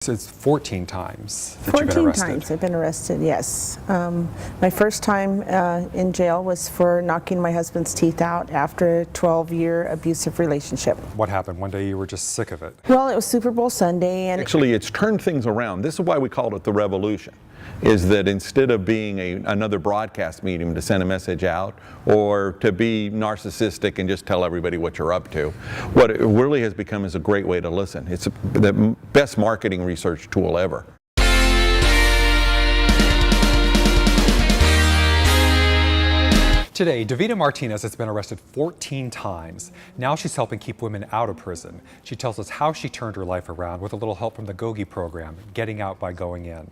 So it's 14 times that you've been 14 arrested. times I've been arrested, yes. My first time in jail was for knocking my husband's teeth out after a 12-year abusive relationship. What happened? One day you were just sick of it. Well, it was Super Bowl Sunday, and Actually, it's turned things around. This is why we called it the revolution, is that instead of being another broadcast medium to send a message out or to be narcissistic and just tell everybody what you're up to, what it really has become is a great way to listen. It's the best marketing research tool ever. Today, Davida Martinez has been arrested 14 times. Now she's helping keep women out of prison. She tells us how she turned her life around with a little help from the GOGI program, Getting Out by Going In.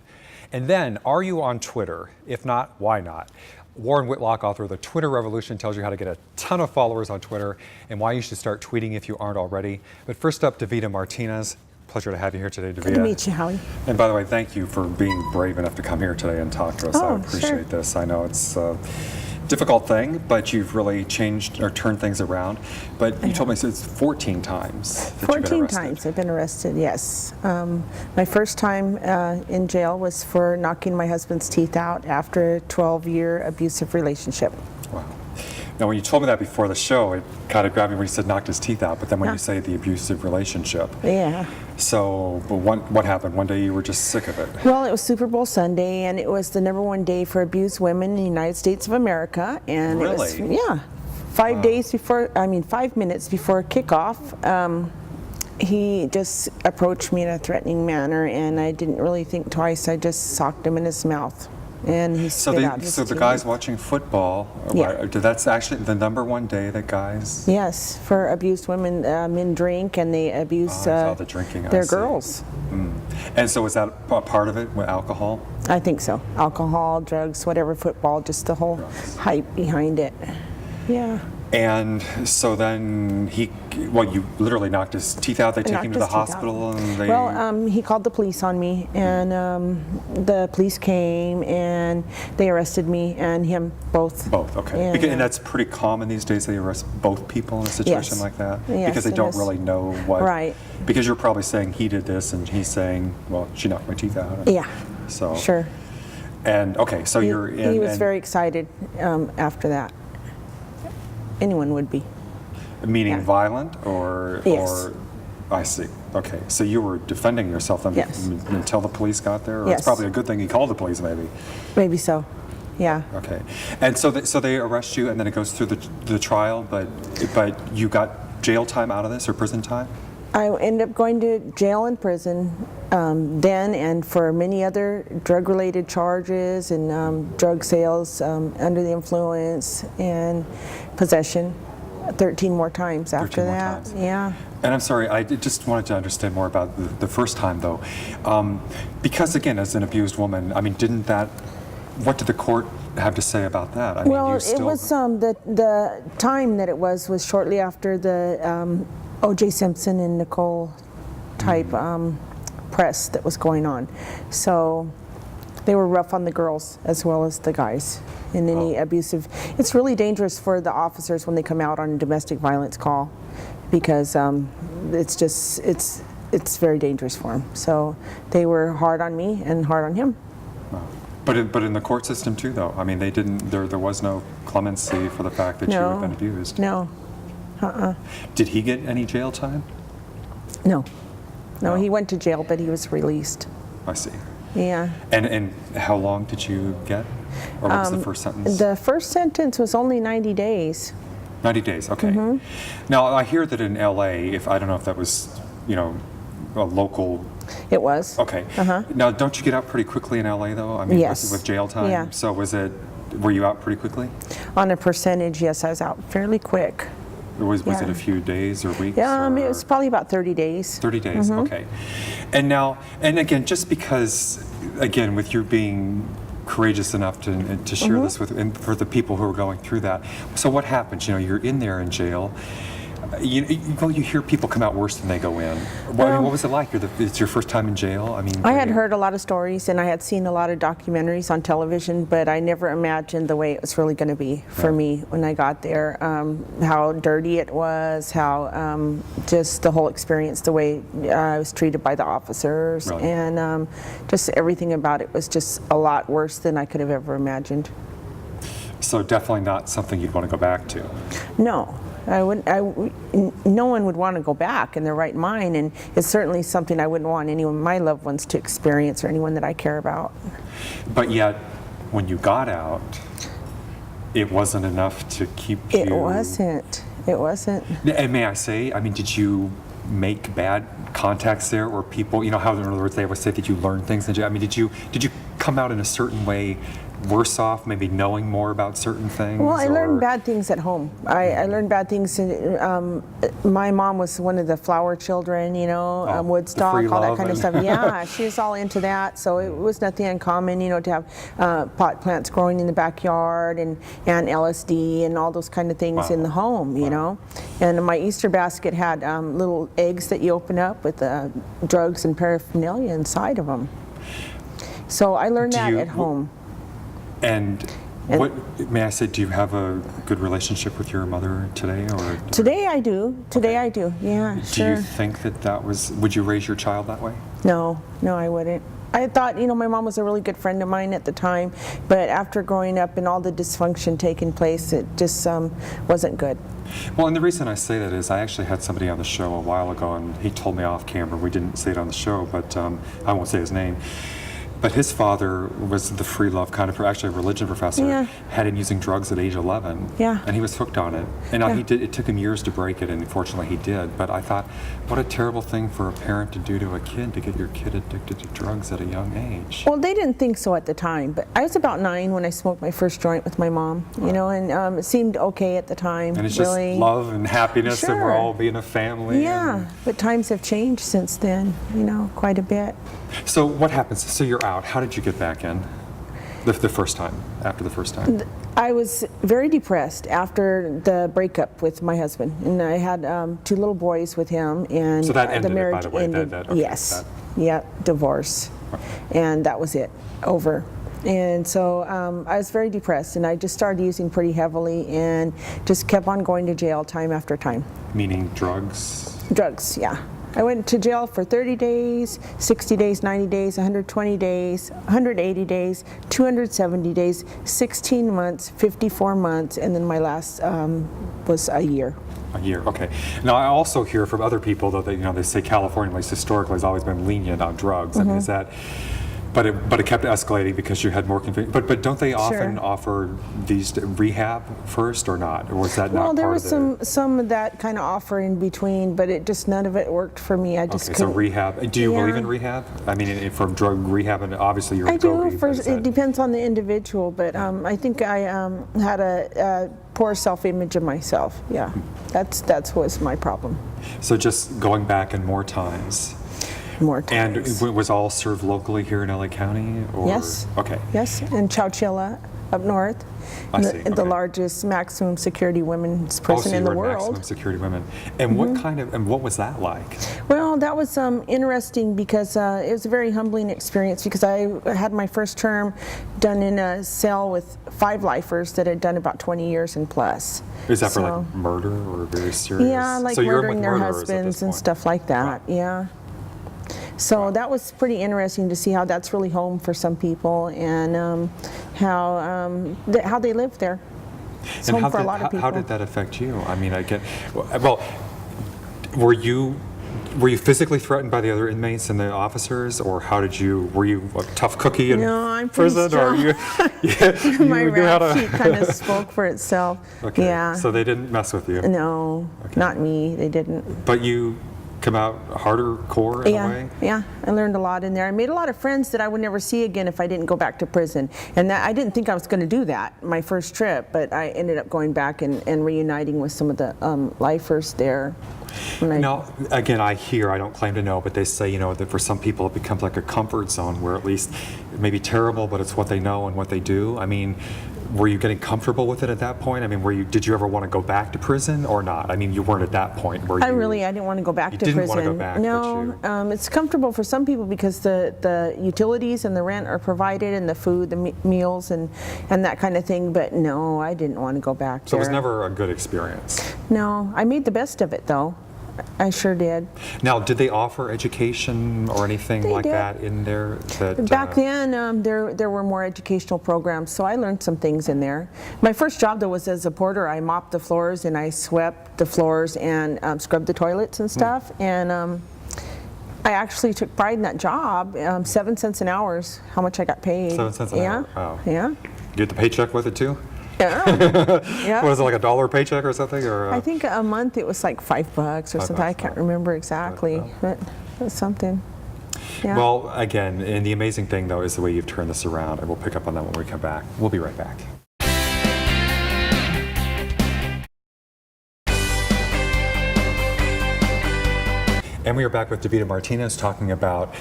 And then, are you on Twitter? If not, why not? Warren Whitlock, author of The Twitter Revolution, tells you how to get a ton of followers on Twitter and why you should start tweeting if you aren't already. But first up, Davida Martinez. Pleasure to have you here today, Davida. good to meet you, Howie. And by the way, thank you for being brave enough to come here today and talk to us. I appreciate this. I know it's a difficult thing, but you've really changed or turned things around. But you told me it's 14 times that you've been 14 arrested. times I've been arrested, yes. My first time in jail was for knocking my husband's teeth out after a 12-year abusive relationship. Wow. Now, when you told me that before the show, it kind of grabbed me when you said knocked his teeth out, but then when you say the abusive relationship. Yeah. So, but what happened? One day you were just sick of it. Well, it was Super Bowl Sunday, and it was the #1 day for abused women in the United States of America. And it was, Really? yeah. 5 minutes before kickoff, he just approached me in a threatening manner, and I didn't really think twice. I just socked him in his mouth, and he spit out his So the teeth. guys watching football, Yeah. that's actually the #1 day that guys. Yes, for abused women, men drink and they abuse I saw the drinking. I their see. girls. And so was that a part of it with alcohol? I think so. Alcohol, drugs, whatever, football, just the whole hype behind it. Yeah. And so then you literally knocked his teeth out. They took him to the hospital, and they. Well, he called the police on me, and the police came and they arrested me and him both. Both, okay. And that's pretty common these days. They arrest both people in a situation like that, Yes, because they it don't is. really know what. Right. Because you're probably saying he did this, and he's saying, well, she knocked my teeth out. Yeah. So. Sure. And okay, so you're in. He was very excited after that. Anyone would be. Meaning violent or. Yes. Or, I see. Okay, so you were defending yourself Yes. until the police got there? Or Yes. It's probably a good thing he called the police, maybe. Maybe so. Yeah. Okay, and so they arrest you, and then it goes through the trial, but you got jail time out of this, or prison time? I ended up going to jail and prison then, and for many other drug-related charges and drug sales under the influence and possession 13 more times after 13 more that. times. Yeah. And I'm sorry, I just wanted to understand more about the first time, though. Because, again, as an abused woman, I mean, what did the court have to say about that? I mean, Well, you it still, was the time that it was shortly after the O.J. Simpson and Nicole type press that was going on. So they were rough on the girls as well as the guys in any abusive. It's really dangerous for the officers when they come out on a domestic violence call, because it's very dangerous for them. So they were hard on me and hard on him. But in the court system too, though. I mean, there was no clemency for the fact that you had been abused. No. Did he get any jail time? No. No, he went to jail, but he was released. I see. Yeah. And how long did you get? Or what was the first sentence? The first sentence was only 90 days. 90 days, okay. Mm-hmm. Now, I hear that in LA, I don't know if that was, a local. It was. Okay. Now, don't you get out pretty quickly in LA, though? I mean, Yes. with jail time? Yeah. So were you out pretty quickly? On a percentage, yes, I was out fairly quick. Or was it Yeah. a few days or weeks? It or was probably about 30 days. 30 days, okay. And again, just because, again, with you being courageous enough to share this with, and for the people who are going through that. So what happens? You're in there in jail. Well, you hear people come out worse than they go in. Well, I mean, what was it like? It's your first time in jail? I mean, I had heard a lot of stories and I had seen a lot of documentaries on television, but I never imagined the way it was really going to be for me when I got there. How dirty it was, how just the whole experience, the way I was treated by the officers, Right. and just everything about it was just a lot worse than I could have ever imagined. So definitely not something you'd want to go back to. No. No one would want to go back in their right mind, and it's certainly something I wouldn't want anyone, my loved ones, to experience, or anyone that I care about. But yet, when you got out, it wasn't enough to keep you... It wasn't. It wasn't. And may I say, I mean, did you make bad contacts there, or people, how in other words they always say that you learn things in jail? I mean, did you come out in a certain way worse off, maybe knowing more about certain things? Well, I learned or- bad things at home. I learned bad things. My mom was one of the flower children, the Woodstock, free all that love kind of and- stuff. Yeah, she was all into that. So it was nothing uncommon, to have pot plants growing in the backyard and LSD and all those kind of things Wow. in the home, Wow. And my Easter basket had little eggs that you open up with drugs and paraphernalia inside of them. So I learned Do that you- at home. And what, may I say, do you have a good relationship with your mother today? Or Today I do. Today I do. Yeah, do sure. you think that was, would you raise your child that way? No, I wouldn't. I thought, my mom was a really good friend of mine at the time, but after growing up and all the dysfunction taking place, it just wasn't good. Well, and the reason I say that is I actually had somebody on the show a while ago, and he told me off camera, we didn't say it on the show, but I won't say his name. But his father was the free love kind of, actually a religion professor, Yeah. had him using drugs at age 11. Yeah. And he was hooked on it. And now Yeah. it took him years to break it, and unfortunately he did. But I thought, what a terrible thing for a parent to do to a kid, to get your kid addicted to drugs at a young age. Well, they didn't think so at the time, but I was about 9 when I smoked my first joint with my mom, and it seemed okay at the time. And it's really. just love and happiness, and we're Sure. all being a family. Yeah, but times have changed since then, quite a bit. So what happens? So you're out. How did you get back in the first time, after the first time? I was very depressed after the breakup with my husband, and I had 2 little boys with him, and So that ended the it, marriage by the way, ended. that- okay, Yes, that- yeah, divorce, and that was it, over. And so I was very depressed, and I just started using pretty heavily, and just kept on going to jail time after time. Meaning drugs? Drugs, yeah. I went to jail for 30 days, 60 days, 90 days, 120 days, 180 days, 270 days, 16 months, 54 months, and then my last was a year. A year, okay. Now I also hear from other people that they say California, at least historically, has always been lenient on drugs. I mean, is that? But it kept escalating because you had more convictions. But don't they often Sure. offer these rehab first or not? Or was that not Well, there part was of the? some of that kind of offer in between, but it just none of it worked for me. I just Okay, so couldn't. rehab. Do you believe Yeah. in rehab? I mean, from drug rehab, and obviously you're I a do. go-getter, but is It that- depends on the individual, but I think I had a poor self-image of myself. Yeah, that's was my problem. So just going back in more times. More And times. it was all served locally here in LA County? Or? Yes. Okay. Yes, in Chowchilla, up north, I see, the okay. largest maximum security women's Oh, prison so in you the were in maximum world. security women. And what was that like? Well, that was interesting because it was a very humbling experience because I had my first term done in a cell with 5 lifers that had done about 20 years and plus. Is that for So- like murder or very serious? Yeah, like So you're in murdering with their murderers at this husbands and point. stuff like that. Yeah. So that was pretty interesting to see how that's really home for some people, and how they live there. It's And home for a lot of people. how did that affect you? I mean, well, were you physically threatened by the other inmates and the officers, or were you a tough cookie in No, I'm pretty prison, or you My knew how rap to? sheet kind of spoke for itself. Okay, Yeah. so they didn't mess with you, No, not me. They didn't. but you come out harder core in a Yeah, way. yeah. I learned a lot in there. I made a lot of friends that I would never see again if I didn't go back to prison. And I didn't think I was going to do that my first trip, but I ended up going back and reuniting with some of the lifers there. Now, again, I don't claim to know, but they say, that for some people it becomes like a comfort zone where at least it may be terrible, but it's what they know and what they do. I mean, were you getting comfortable with it at that point? I mean, did you ever want to go back to prison or not? I mean, you weren't at that point where I didn't want to go back to prison. You didn't want to go back, no, but you... it's comfortable for some people because the utilities and the rent are provided, and the food, the meals, and that kind of thing. But no, I didn't want to go back there. So it was never a good experience? No, I made the best of it, though. I sure did. Now, did they offer education or anything They like did. that in there? Back then, there were more educational programs, so I learned some things in there. My first job, though, was as a porter. I mopped the floors and I swept the floors and scrubbed the toilets and stuff. And I actually took pride in that job. 7 cents an hour is how much I got paid. 7 cents an hour? Wow. Yeah. You get the paycheck with it too? Yeah. Yeah. Was it like $1 paycheck or something? Or I think a month it was like $5 or something. I can't remember exactly, but it was something. Yeah. Well, again, and the amazing thing though is the way you've turned this around, and we'll pick up on that when we come back. We'll be right back. And we are back with Davida Martinez talking about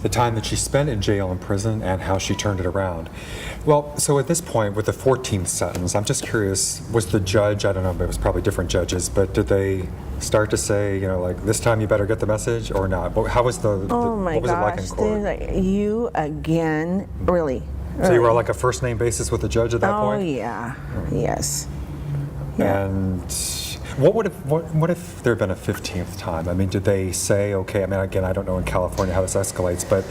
the time that she spent in jail and prison and how she turned it around. Well, so at this point, with the 14th sentence, I'm just curious, was the judge, I don't know, but it was probably different judges, but did they start to say, you know, like, this time you better get the message or not? How was oh my what was gosh, it like in court? like, you again, really? So you were on like a first name basis with the judge at that point? Oh yeah, yes. Yeah. And what if there had been a 15th time? I mean, did they say, okay, I mean, again, I don't know in California how this escalates, but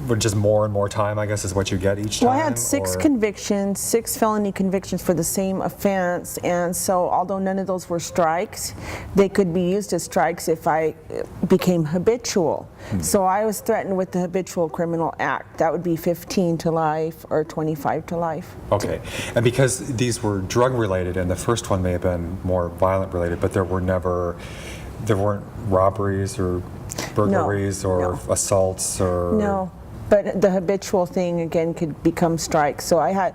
would just more and more time, I guess, is what you get each time? Well, I had 6 convictions, 6 felony convictions for the same offense, and so although none of those were strikes, they could be used as strikes if I became habitual. So I was threatened with the Habitual Criminal Act. That would be 15 to life or 25 to life. Okay, and because these were drug related, and the first one may have been more violent related, but there weren't robberies or burglaries or assaults or... No. But the habitual thing, again, could become strikes. So I had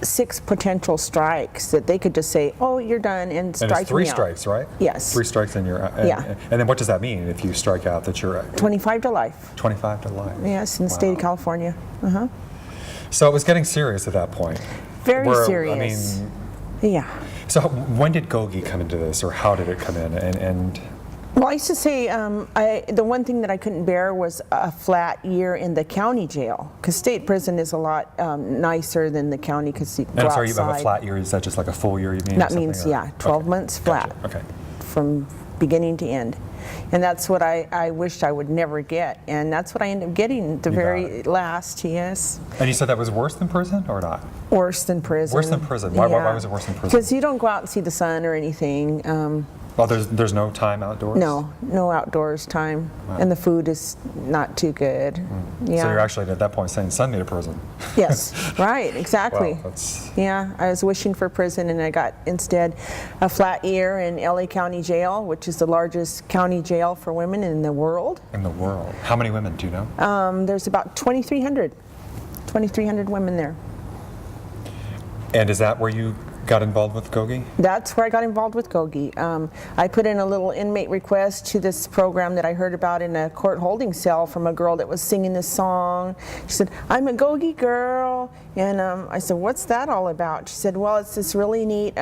6 potential strikes that they could just say, oh, you're done, and strike me out. And it's 3 strikes, right? Yes. 3 strikes and you're... Yeah. And then what does that mean if you strike out that you're... 25 to life. 25 to life. Yes, in the state of California. Uh-huh. So it was getting serious at that point. Very serious. I mean... Yeah. So when did Gogi come into this, or how did it come in? And Well, I used to say the one thing that I couldn't bear was a flat year in the county jail, because state prison is a lot nicer than the county because you go and I'm sorry, outside. you have a flat year. Is that just like a full year? You mean? That means, yeah, 12 months flat. Gotcha. Okay. From beginning to end. And that's what I wished I would never get. And that's what I ended up getting the very last, yes. And you said that was worse than prison or not? Worse than prison. Worse than prison. Why was it worse than prison? Because you don't go out and see the sun or anything. Well, there's no time outdoors? No outdoors time. Wow. And the food is not too good. Yeah. So you're actually at that point saying send me to prison. Yes, right, exactly. Wow, that's... Yeah, I was wishing for prison, and I got instead a flat year in LA County Jail, which is the largest county jail for women in the world. In the world. How many women do you know? There's about 2,300 women there. And is that where you got involved with Gogi? That's where I got involved with Gogi. I put in a little inmate request to this program that I heard about in a court holding cell from a girl that was singing this song. She said, I'm a Gogi girl. And I said, what's that all about? She said, well, it's this really neat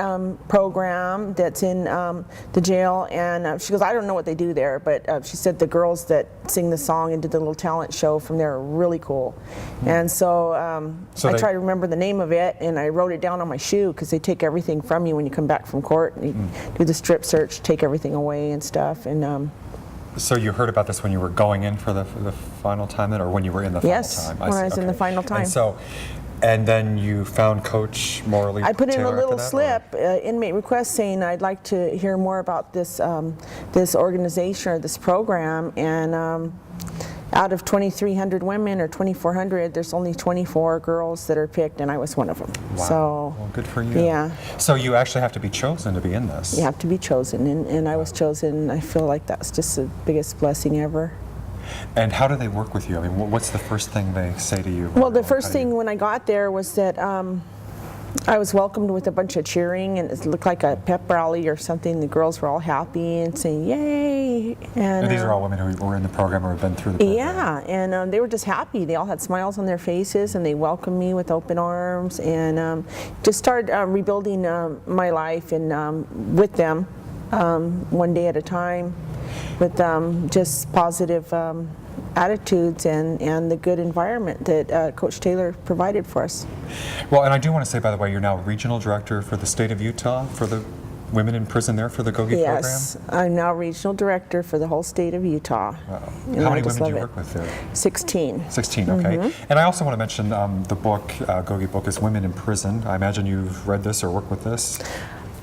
program that's in the jail. And she goes, I don't know what they do there, but she said the girls that sing the song and did the little talent show from there are really cool. And so, I tried to remember the name of it, and I wrote it down on my shoe, because they take everything from you when you come back from court, and you do the strip search, take everything away and stuff. And so you heard about this when you were going in for the final time, then, or when you were in the final time? Yes, when I was in the final time. And then you found Coach Morley I put in Taylor a little after that, slip, inmate request, saying I'd like to hear more about this this organization or this program, and out of 2,300 women or 2,400, there's only 24 girls that are picked, and I was one of them. Wow. So, well, good for you. Yeah. So you actually have to be chosen to be in this. You have to be chosen, and I was chosen. I feel like that's just the biggest blessing ever. And how do they work with you? I mean, what's the first thing they say to you? Well, the first thing when I got there was that I was welcomed with a bunch of cheering, and it looked like a pep rally or something. The girls were all happy and saying, "Yay!" And these are all women who were in the program or have been through the program. Yeah, and they were just happy. They all had smiles on their faces, and they welcomed me with open arms, and just started rebuilding my life and with them, one day at a time, with just positive attitudes and the good environment that Coach Taylor provided for us. Well, and I do want to say, by the way, you're now regional director for the state of Utah for the women in prison there for the GOGI Yes, I'm now regional director for the whole state of Utah. Wow. And How I many just women do you love work with there? it. 16. 16, okay. And I also want to mention the book, GOGI book, is Women in Prison. I imagine you've read this or worked with this.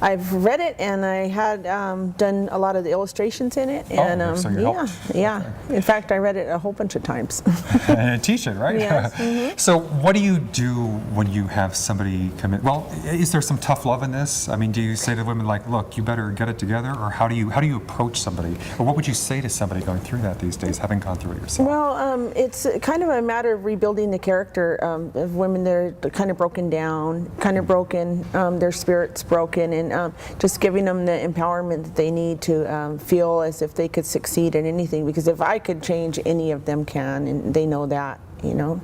I've read it, and I had done a lot of the illustrations in it, and so you yeah, helped. yeah. In fact, I read it a whole bunch of times. And teach it, right? Yes. So what do you do when you have somebody come in? Well, is there some tough love in this? I mean, do you say to women like, look, you better get it together, or how do you approach somebody? Or what would you say to somebody going through that these days, having gone through it yourself? Well, it's kind of a matter of rebuilding the character of women that are kind of broken down, kind of broken, their spirit's broken, and just giving them the empowerment that they need to feel as if they could succeed in anything. Because if I could change, any of them can, and they know that, you know.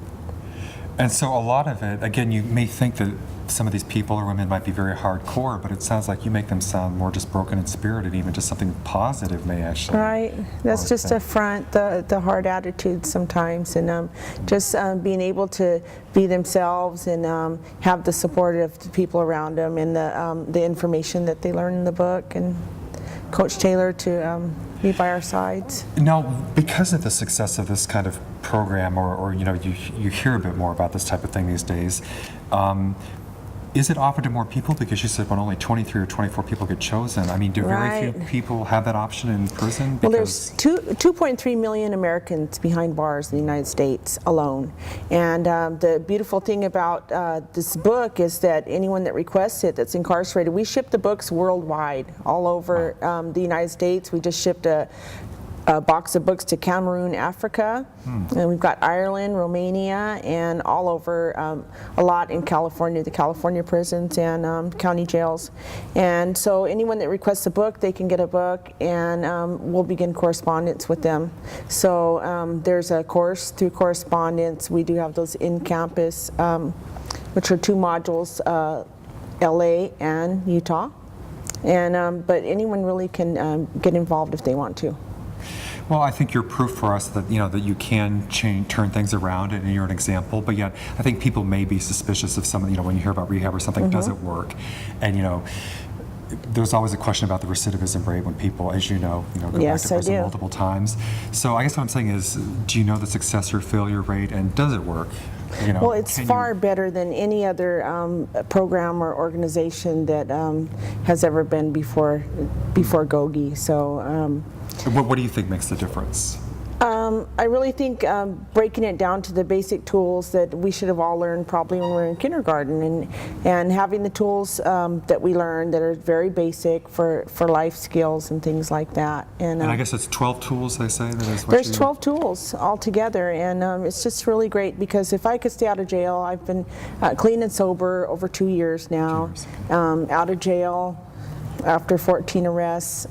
And so a lot of it, again, you may think that some of these people or women might be very hardcore, but it sounds like you make them sound more just broken in spirit, and even just something positive may actually. Right, that's just a front, the hard attitude sometimes, and just being able to be themselves and have the support of the people around them, and the information that they learn in the book, and Coach Taylor to be by our sides. Now, because of the success of this kind of program, or you know, you hear a bit more about this type of thing these days. Is it offered to more people? Because you said when only 23 or 24 people get chosen. I mean, do very few people have that option in prison? Well, there's 2.3 million Americans behind bars in the United States alone. And the beautiful thing about this book is that anyone that requests it that's incarcerated, we ship the books worldwide, all over the United States. We just shipped a box of books to Cameroon, Africa, and we've got Ireland, Romania, and all over, a lot in California, the California prisons and county jails. And so anyone that requests a book, they can get a book, and we'll begin correspondence with them. So there's a course through correspondence. We do have those in-campus, which are 2 modules, LA and Utah. And but anyone really can get involved if they want to. Well, I think you're proof for us that that you can turn things around, and you're an example. But yet, I think people may be suspicious of some. When you hear about rehab or something, does it work? And there's always a question about the recidivism rate when people, as you know, go back to prison multiple times. So I guess what I'm saying is, do you know the success or failure rate, and does it work? Well, it's far better than any other program or organization that has ever been before GOGI. So. What do you think makes the difference? I really think breaking it down to the basic tools that we should have all learned probably when we were in kindergarten, and having the tools that we learned that are very basic for life skills and things like that. And I guess it's 12 tools, they say? That is what there's 12 tools altogether, and it's just really great, because if I could stay out of jail, I've been clean and sober over 2 years now, out of jail after 14 arrests.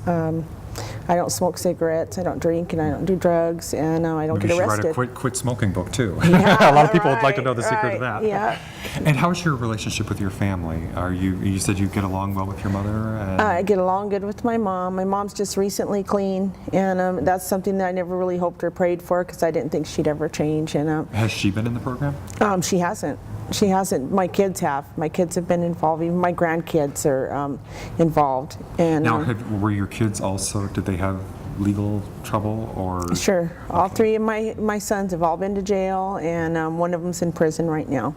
I don't smoke cigarettes, I don't drink, and I don't do drugs, and I don't get arrested. You should write a quit smoking book too. Yeah, a lot of people would like to know the secret right, of that. Yeah. And how's your relationship with your family? You said you get along well with your mother? I get along good with my mom. My mom's just recently clean, and that's something that I never really hoped or prayed for, because I didn't think she'd ever change. And has she been in the program? She hasn't. She hasn't. My kids have. My kids have been involved. Even my grandkids are involved. And now, were your kids also? Did they have legal trouble or? Sure. All 3 of my sons have all been to jail, and one of them's in prison right now.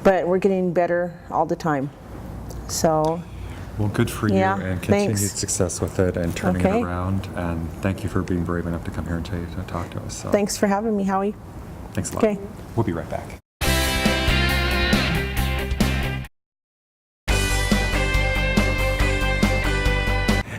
But we're getting better all the time. So. Well, good for you, and continued success with it and turning it around. And thank you for being brave enough to come here and to talk to us. So. Thanks for having me, Howie. Thanks a lot. Okay. We'll be right back.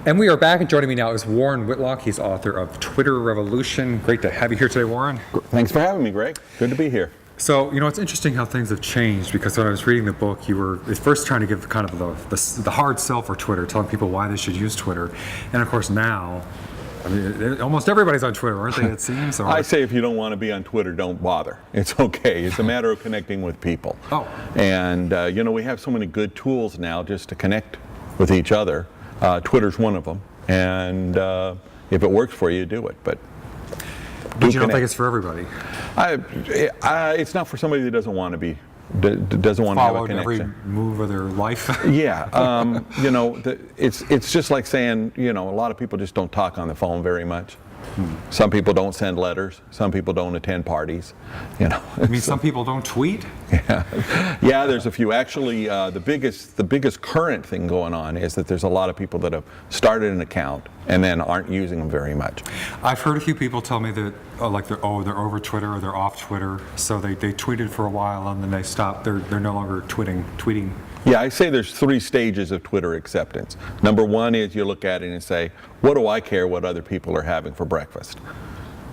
And we are back, and joining me now is Warren Whitlock. He's author of Twitter Revolution. Great to have you here today, Warren. Thanks for having me, Greg. Good to be here. So, it's interesting how things have changed, because when I was reading the book, you were at first trying to give kind of the hard sell for Twitter, telling people why they should use Twitter. And of course now, I mean, almost everybody's on Twitter, aren't they, it seems? Or... I say if you don't want to be on Twitter, don't bother. It's okay. It's a matter of connecting with people. Oh. And, we have so many good tools now just to connect with each other. Twitter's one of them. And if it works for you, do it. But you don't think it's for everybody? It's not for somebody that doesn't want to be, doesn't want to have a Followed every connection. move of their life. Yeah, it's just like saying, a lot of people just don't talk on the phone very much. Some people don't send letters. Some people don't attend parties. I mean, some people don't tweet. Yeah. There's a few. Actually, the biggest current thing going on is that there's a lot of people that have started an account and then aren't using them very much. I've heard a few people tell me that they're over Twitter or they're off Twitter. So they tweeted for a while and then they stopped. They're no longer tweeting. Yeah, I say there's 3 stages of Twitter acceptance. Number 1 is you look at it and say, what do I care what other people are having for breakfast?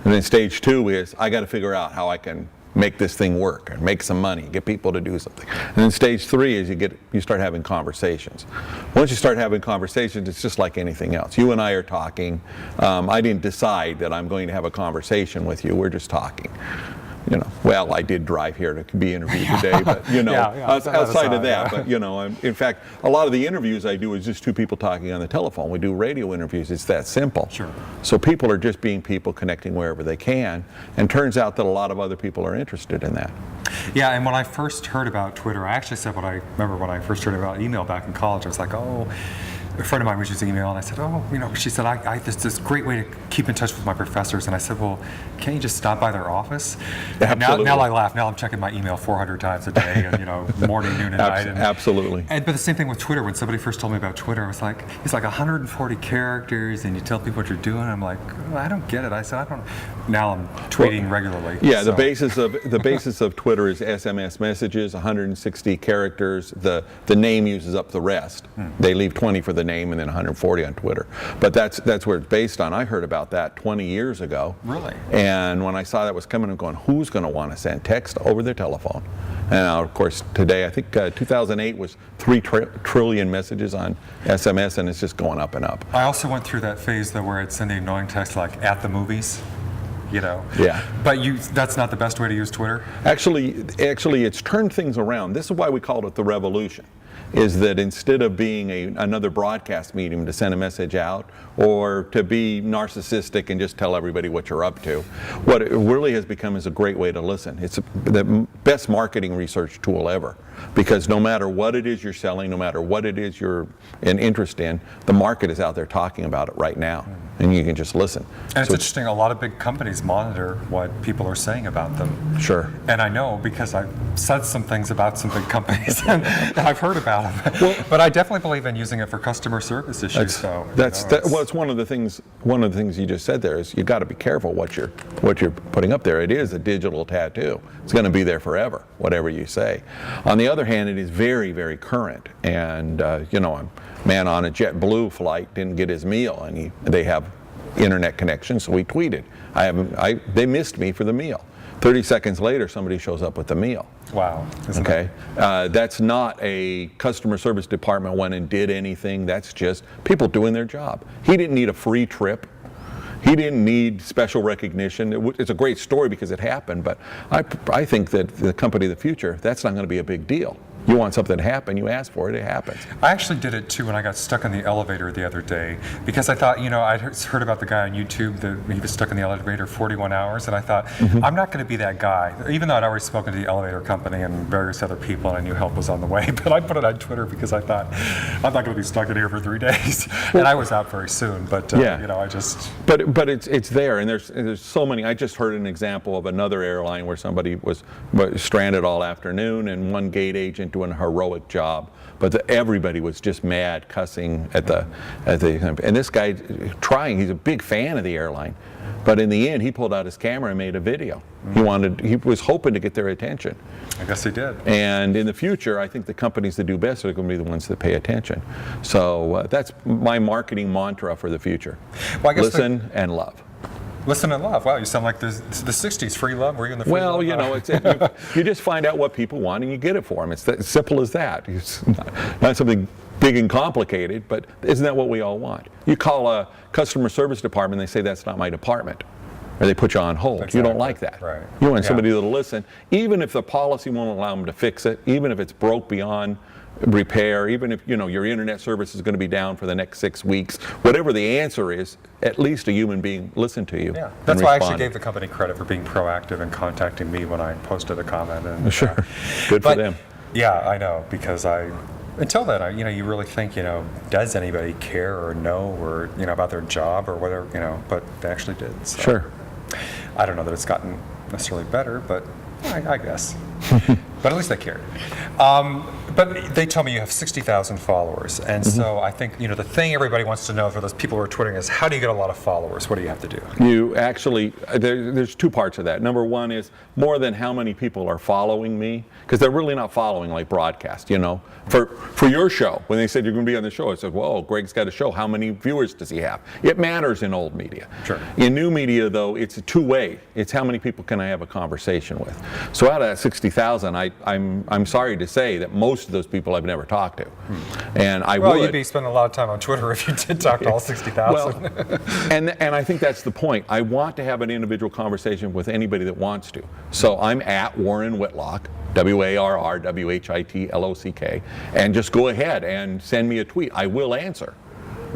And then stage 2 is I got to figure out how I can make this thing work and make some money, get people to do something. And then stage 3 is you start having conversations. Once you start having conversations, it's just like anything else. You and I are talking. I didn't decide that I'm going to have a conversation with you. We're just talking. Well, I did drive here to be interviewed today, but outside of that, but in fact, a lot of the interviews I do is just 2 people talking on the telephone. We do radio interviews. It's that simple. Sure. So people are just being people, connecting wherever they can, and turns out that a lot of other people are interested in that. Yeah, and when I first heard about Twitter, I actually said I remember when I first heard about email back in college, I was like, a friend of mine was using email, and I said, she said, there's this great way to keep in touch with my professors. And I said, well, can't you just stop by their office? Absolutely. Now I laugh. Now I'm checking my email 400 times a day, and morning, noon, and night. Absolutely. But the same thing with Twitter. When somebody first told me about Twitter, I was like, it's like 140 characters, and you tell people what you're doing. I'm like, I don't get it. I said, I don't. Now I'm tweeting regularly. Yeah, so. the basis of Twitter is SMS messages, 160 characters. The name uses up the rest. They leave 20 for the name and then 140 on Twitter. But that's where it's based on. I heard about that 20 years ago. Really? And when I saw that was coming, I'm going, who's going to want to send text over their telephone? And now, of course, today, I think 2008 was 3 trillion messages on SMS, and it's just going up and up. I also went through that phase, though, where I'd send the annoying text like, at the movies. Yeah. But that's not the best way to use Twitter? Actually, it's turned things around. This is why we called it the revolution, is that instead of being another broadcast medium to send a message out or to be narcissistic and just tell everybody what you're up to, what it really has become is a great way to listen. It's the best marketing research tool ever, because no matter what it is you're selling, no matter what it is you're an interest in, the market is out there talking about it right now. And you can just listen. And it's interesting, a lot of big companies monitor what people are saying about them. Sure. And I know because I've said some things about some big companies and I've heard about them. Well, but I definitely believe in using it for customer service issues. It's one of the things you just said there is you got to be careful what you're putting up there. It is a digital tattoo. It's going to be there forever, whatever you say. On the other hand, it is very, very current. And a man on a JetBlue flight didn't get his meal, and they have internet connection, so he tweeted, they missed me for the meal. 30 seconds later, somebody shows up with the meal. Wow. Okay, that's not a customer service department went and did anything. That's just people doing their job. He didn't need a free trip. He didn't need special recognition. It's a great story because it happened, but I think that the company of the future, that's not going to be a big deal. You want something to happen, you ask for it, it happens. I actually did it too when I got stuck in the elevator the other day, because I thought, I'd heard about the guy on YouTube that he was stuck in the elevator 41 hours, and I thought, I'm not going to be that guy. Even though I'd already spoken to the elevator company and various other people, and I knew help was on the way, but I put it on Twitter because I thought, I'm not going to be stuck in here for 3 days. And I was out very soon, but I just... But it's there, and there's so many. I just heard an example of another airline where somebody was stranded all afternoon, and one gate agent doing a heroic job, but everybody was just mad, cussing at the and this guy trying. He's a big fan of the airline, but in the end, he pulled out his camera and made a video. He was hoping to get their attention. I guess he did. And in the future, I think the companies that do best are going to be the ones that pay attention. So that's my marketing mantra for the future. Well, I guess listen and love. Listen and love. Wow, you sound like the 60s. Free love. Were you in the free love? Well, you know, you just find out what people want and you get it for them. It's that simple as that. It's not something big and complicated, but isn't that what we all want? You call a customer service department, they say that's not my department. Or they put you on hold. Exactly. You don't like that. Right. You want somebody that'll listen, even if the policy won't allow them to fix it, even if it's broke beyond repair, even if your internet service is going to be down for the next 6 weeks, whatever the answer is, at least a human being listened to you. Yeah, that's why I actually gave the company credit for being proactive and contacting me when I posted a comment. And, sure, good for them. Yeah, I know, because until then, you really think, does anybody care or know or about their job or whatever, but they actually did. So. Sure. I don't know that it's gotten necessarily better, but I guess. But at least they cared. But they tell me you have 60,000 followers, and so I think the thing everybody wants to know for those people who are twittering is, how do you get a lot of followers? What do you have to do? You actually, there's two parts of that. Number one is more than how many people are following me, because they're really not following like broadcast. For your show, when they said you're going to be on the show, I said, well, Greg's got a show. How many viewers does he have? It matters in old media. Sure. In new media, though, it's a two-way. It's how many people can I have a conversation with. So out of that 60,000, I'm sorry to say that most of those people I've never talked to. And I Well, would. you'd be spending a lot of time on Twitter if you did talk to all 60,000. Well, and I think that's the point. I want to have an individual conversation with anybody that wants to. So I'm at Warren Whitlock, WarrWhitlock, and just go ahead and send me a tweet. I will answer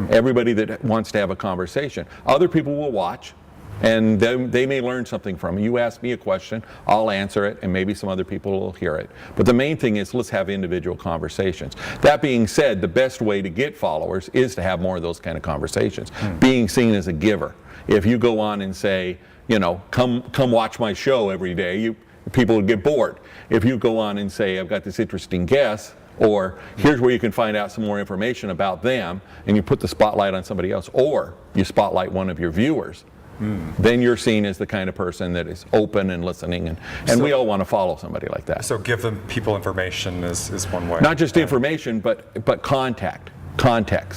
everybody that wants to have a conversation. Other people will watch, and they may learn something from it. You ask me a question, I'll answer it, and maybe some other people will hear it. But the main thing is, let's have individual conversations. That being said, the best way to get followers is to have more of those kind of conversations. Being seen as a giver. If you go on and say, come watch my show every day, people would get bored. If you go on and say, I've got this interesting guest, or here's where you can find out some more information about them, and you put the spotlight on somebody else, or you spotlight one of your viewers, then you're seen as the kind of person that is open and listening, and we all want to follow somebody like that. So give them people information is one way. Not just information, but context,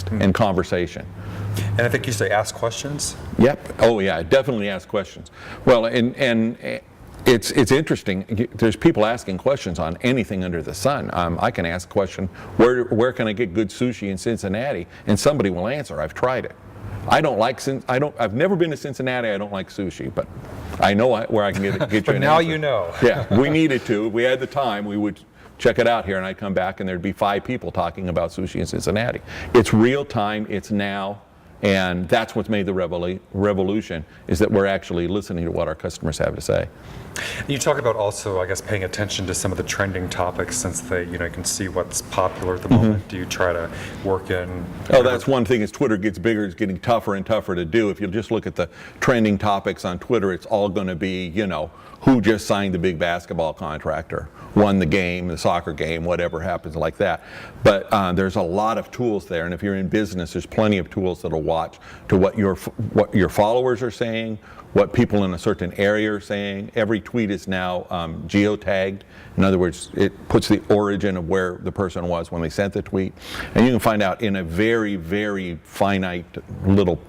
and conversation. And I think you say ask questions. Yep. Oh yeah, definitely ask questions. Well, and it's interesting. There's people asking questions on anything under the sun. I can ask a question, where can I get good sushi in Cincinnati? And somebody will answer. I've tried it. I've never been to Cincinnati. I don't like sushi, but I know where I can get you But an now answer. you know. Yeah, we needed to. If we had the time, we would check it out here, and I'd come back, and there'd be 5 people talking about sushi in Cincinnati. It's real time. It's now. And that's what's made the revolution, is that we're actually listening to what our customers have to say. You talk about also, I guess, paying attention to some of the trending topics, since they, you can see what's popular at the moment. Do you try to work in? Oh, that's one thing. As Twitter gets bigger, it's getting tougher and tougher to do. If you just look at the trending topics on Twitter, it's all going to be, who just signed the big basketball contract or won the game, the soccer game, whatever happens like that. But there's a lot of tools there, and if you're in business, there's plenty of tools that'll watch to what your followers are saying, what people in a certain area are saying. Every tweet is now geotagged. In other words, it puts the origin of where the person was when they sent the tweet, and you can find out in a very, very finite little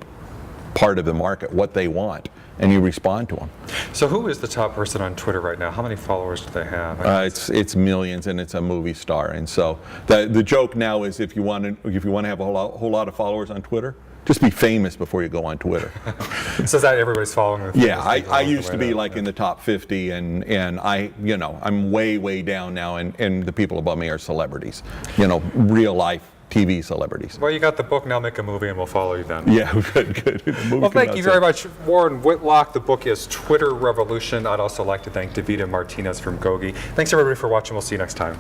part of the market what they want, and you respond to them. So who is the top person on Twitter right now? How many followers do they have? It's millions, and it's a movie star. And so the joke now is, if you want to have a whole lot of followers on Twitter, just be famous before you go on Twitter. So is that everybody's following the Yeah, I used to be like in the top 50, and I'm way down now, and the people above me are celebrities, real life TV celebrities. Well, you got the book, now make a movie, and we'll follow you then. Yeah, good. Well, thank you very much, Warren Whitlock. The book is Twitter Revolution. I'd also like to thank Davida Martinez from Gogi. Thanks everybody for watching. We'll see you next time.